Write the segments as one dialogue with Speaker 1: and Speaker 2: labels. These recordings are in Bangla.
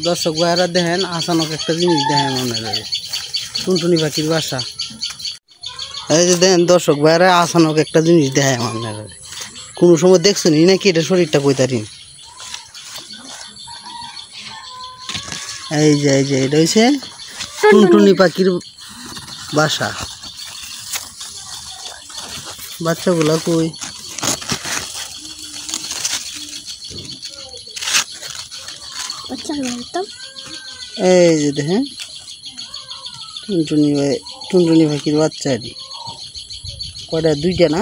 Speaker 1: দর্শক ভাইরা দেখেন আচানক একটা জিনিস দেখেন মনে টুনটুনি পাখির বাসা। এই যে দেখেন দর্শক ভাইরা আচানক একটা জিনিস দেখেন মনে কোনো সময় দেখছেন নাকি এটা শরীরটা কইতারিন। এই যে এটা হচ্ছে টুনটুনি পাখির বাসা। বাচ্চাগুলা কই? এই যে দেখেন টুনটুনি পাখির বাচ্চা। কয়টা? দুইটা না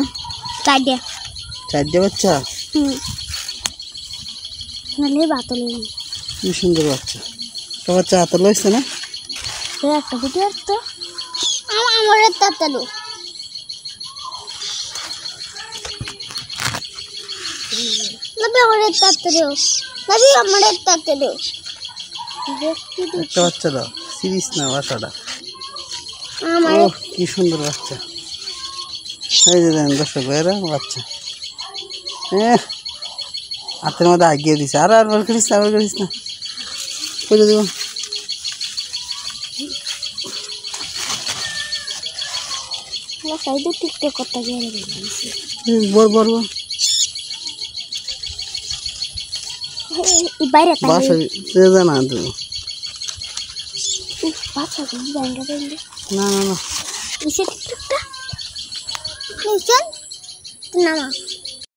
Speaker 1: চারটে বাচ্চা। কি সুন্দর বাচ্চা। একটা বাচ্চা হাতে লইছে না?
Speaker 2: একটা ভিডিও তো আমার তাতালো নবী আমার তাতালো নবী আমার তাতালো
Speaker 1: একটা বাচ্চা দাও। সিরিজ না বাসাটা। কি সুন্দর বাচ্চা। এই যে দেখেন দর্শক ভাইরা বাচ্চা হাতের মধ্যে আগিয়ে দিছে। আর করিস না করিস না কোথায় দেব। বড় বাসা জানা তুমি? না
Speaker 2: না